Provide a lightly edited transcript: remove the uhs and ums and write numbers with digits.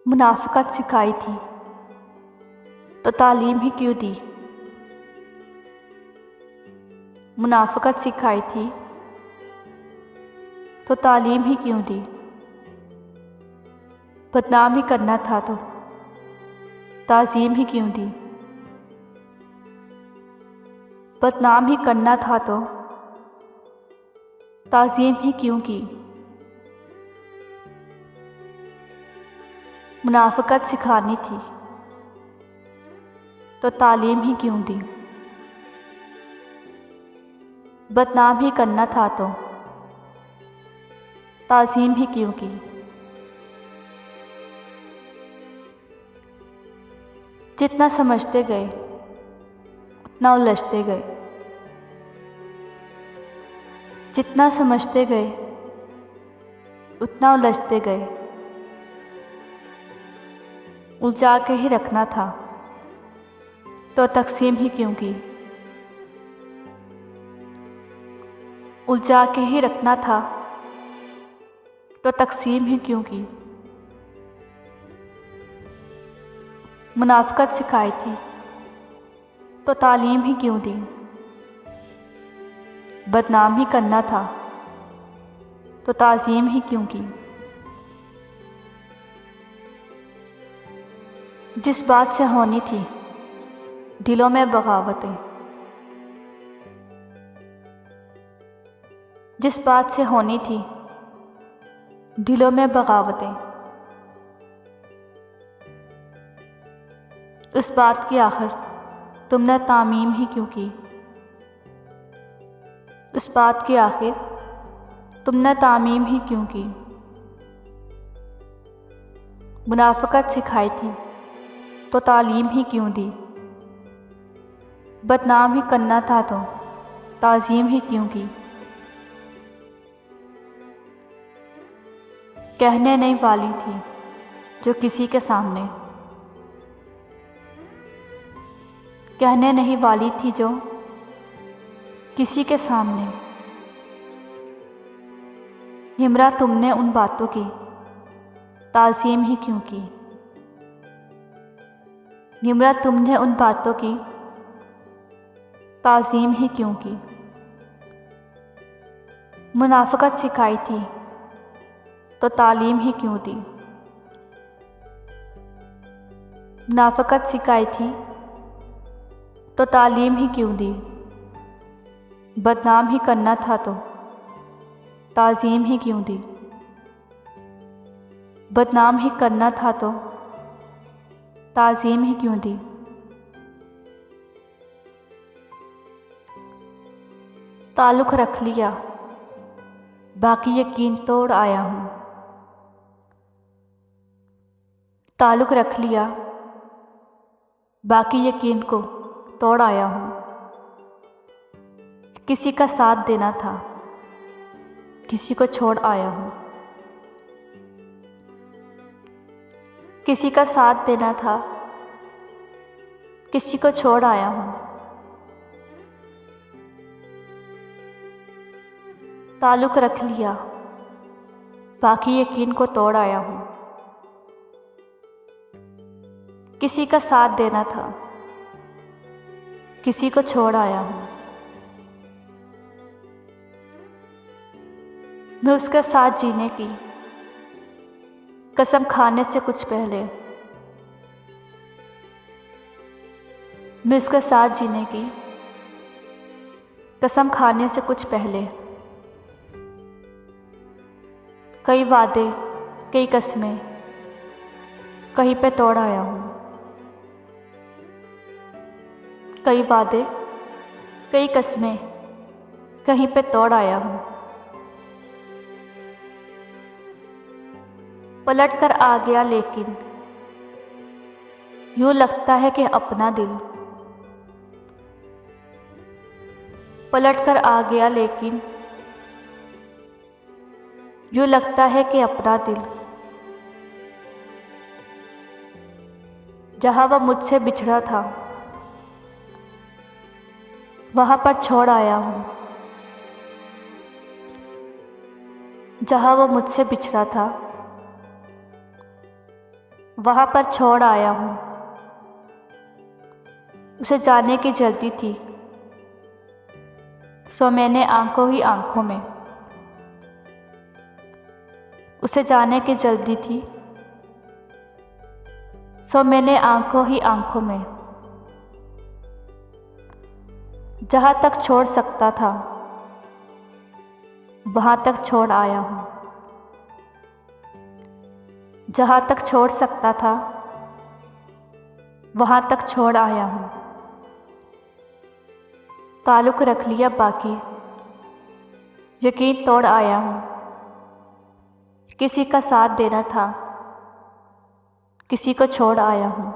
मुनाफ़िक़त सिखाई थी तो तालीम ही क्यों दी। मुनाफ़िक़त सिखाई थी तो तालीम ही क्यों दी। बदनाम ही करना था तो ताज़ीम ही क्यों दी। बदनाम ही करना था तो ताज़ीम ही क्यों की। मुनाफ़िक़त सिखानी थी तो तालीम ही क्यों दी। बदनाम ही करना था तो ताज़ीम ही क्यों की। जितना समझते गए उतना उलझते गए। जितना समझते गए उतना उलझते गए। उलझा के ही रखना था तो तकसीम ही क्यों की। उलझा के ही रखना था तो तकसीम ही क्यों की। मुनाफ़िक़त सिखाई थी तो तालीम ही क्यों दी। बदनाम ही करना था तो ताज़ीम ही क्यों की। जिस बात से होनी थी दिलों में बगावतें। जिस बात से होनी थी दिलों में बगावतें। उस बात की आखिर तुमने तामीम ही क्यों की। उस बात की आखिर तुमने तामीम ही क्यों की। मुनाफ़िक़त सिखाई थी तो तालीम ही क्यों दी। बदनाम ही करना था तो ताज़ीम ही क्यों की। कहने नहीं वाली थी जो किसी के सामने। कहने नहीं वाली थी जो किसी के सामने। निमरा तुमने उन बातों की ताज़ीम ही क्यों की। निमरा तुमने उन बातों की ताज़ीम ही क्यों की। मुनाफ़िक़त सिखाई थी तो तालीम ही क्यों दी। मुनाफ़िक़त सिखाई थी तो तालीम ही क्यों दी। बदनाम ही करना था तो ताज़ीम ही क्यों दी। बदनाम ही करना था तो ताज़ीम ही क्यों दी। ताल्लुक़ रख लिया बाकी यकीन तोड़ आया हूँ। ताल्लुक़ रख लिया बाकी यकीन को तोड़ आया हूँ। किसी का साथ देना था किसी को छोड़ आया हूँ। किसी का साथ देना था किसी को छोड़ आया हूँ। ताल्लुक़ रख लिया बाकी यकीन को तोड़ आया हूँ। किसी का साथ देना था किसी को छोड़ आया हूँ। मैं उसके साथ जीने की कसम खाने से कुछ पहले। मैं उसके साथ जीने की कसम खाने से कुछ पहले। कई वादे कई कस्में कहीं पे तोड़ आया हूँ। कई वादे कई कस्में कहीं पे तोड़ आया हूँ। पलट कर आ गया लेकिन यूँ लगता है कि अपना दिल। पलट कर आ गया लेकिन यूँ लगता है कि अपना दिल। जहाँ वह मुझसे बिछड़ा था वहाँ पर छोड़ आया हूँ। जहाँ वो मुझसे बिछड़ा था वहाँ पर छोड़ आया हूँ। उसे जाने की जल्दी थी, सो मैंने आंखों ही आंखों में। उसे जाने की जल्दी थी, सो मैंने आंखों ही आंखों में। जहाँ तक छोड़ सकता था वहाँ तक छोड़ आया हूँ। जहाँ तक छोड़ सकता था वहाँ तक छोड़ आया हूँ। ताल्लुक़ रख लिया बाकी, यकीन तोड़ आया हूँ। किसी का साथ देना था, किसी को छोड़ आया हूँ।